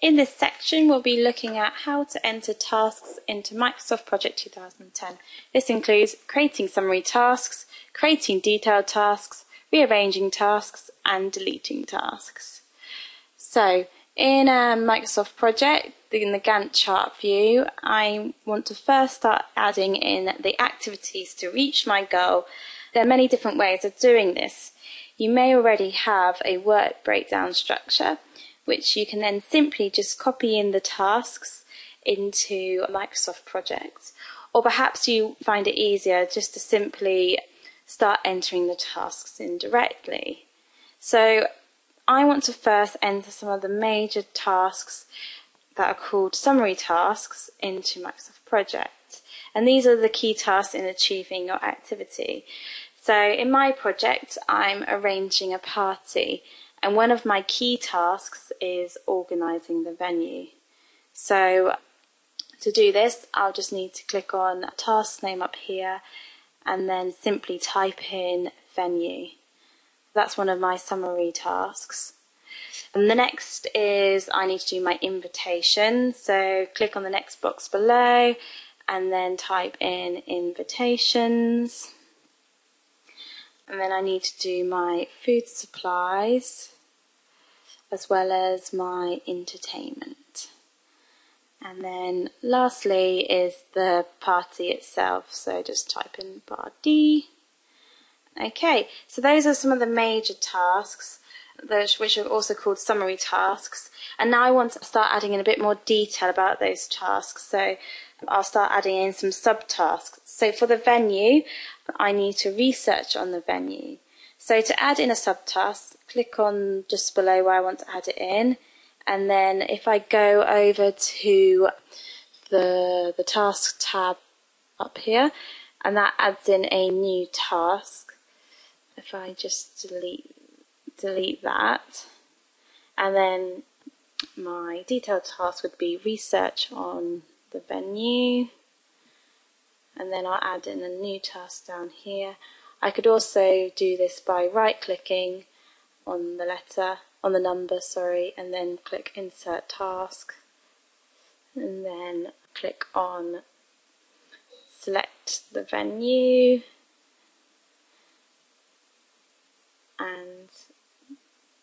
In this section, we'll be looking at how to enter tasks into Microsoft Project 2010. This includes creating summary tasks, creating detailed tasks, rearranging tasks, and deleting tasks. So, in a Microsoft project, in the Gantt chart view, I want to first start adding in the activities to reach my goal. There are many different ways of doing this. You may already have a work breakdown structure, which you can then simply just copy in the tasks into Microsoft projects. Or perhaps you find it easier just to simply start entering the tasks in directly. So I want to first enter some of the major tasks that are called summary tasks into Microsoft Project. And these are the key tasks in achieving your activity. So in my project, I'm arranging a party, and one of my key tasks is organising the venue. So to do this, I'll just need to click on task name up here and then simply type in venue. That's one of my summary tasks. And the next is I need to do my invitation. So click on the next box below and then type in invitations. And then I need to do my food supplies as well as my entertainment. And then lastly is the party itself. So just type in party. Okay, so those are some of the major tasks, which are also called summary tasks. And now I want to start adding in a bit more detail about those tasks. So I'll start adding in some subtasks. So for the venue, I need to research on the venue. So to add in a subtask, click on just below where I want to add it in. And then if I go over to the task tab up here, and that adds in a new task. If I just delete that, and then my detailed task would be research on the venue, and then I'll add in a new task down here. I could also do this by right-clicking on the number, and then click insert task, and then click on select the venue, and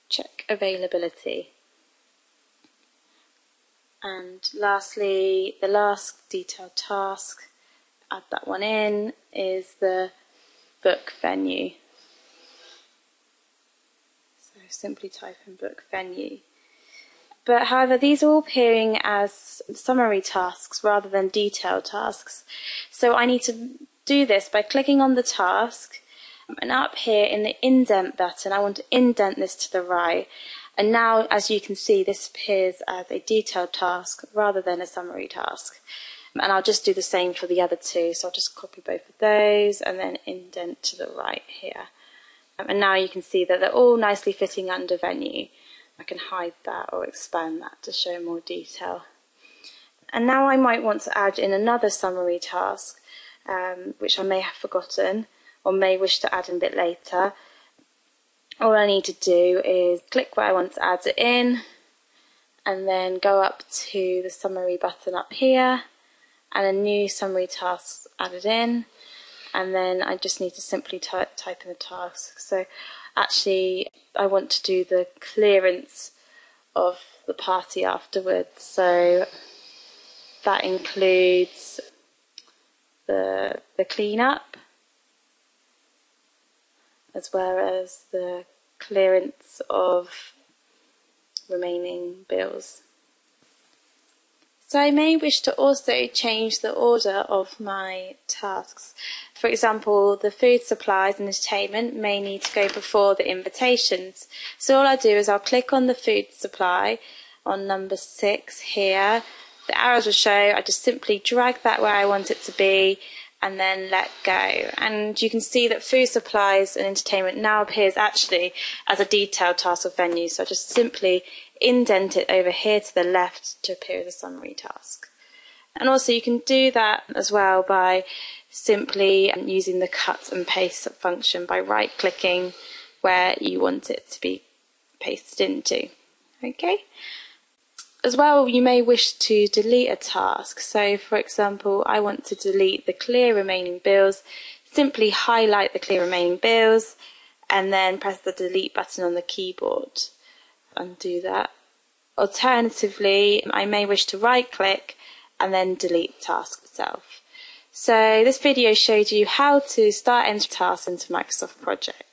check availability. And lastly, the last detailed task, add that one in, is the book venue. So simply type in book venue. But however, these are all appearing as summary tasks rather than detailed tasks. So I need to do this by clicking on the task, and up here in the indent button, I want to indent this to the right. And now, as you can see, this appears as a detailed task rather than a summary task. And I'll just do the same for the other two. So I'll just copy both of those and then indent to the right here. And now you can see that they're all nicely fitting under venue. I can hide that or expand that to show more detail. And now I might want to add in another summary task, which I may have forgotten or may wish to add in a bit later. All I need to do is click where I want to add it in, and then go up to the summary button up here, and a new summary task added in, and then I just need to simply type in the task. So actually I want to do the clearance of the party afterwards, so that includes the clean-up, as well as the clearance of remaining bills. So I may wish to also change the order of my tasks. For example, the food supplies and entertainment may need to go before the invitations. So all I do is I'll click on the food supply on number 6 here. The arrows will show, I just simply drag that where I want it to be, and then let go. And you can see that food supplies and entertainment now appears actually as a detailed task of venue. So I just simply indent it over here to the left to appear as a summary task. And also you can do that as well by simply using the cut and paste function by right clicking where you want it to be pasted into. Okay. As well, you may wish to delete a task. So, for example, I want to delete the clear remaining bills. Simply highlight the clear remaining bills and then press the delete button on the keyboard. Undo that. Alternatively, I may wish to right-click and then delete the task itself. So this video showed you how to start entering tasks into Microsoft Project.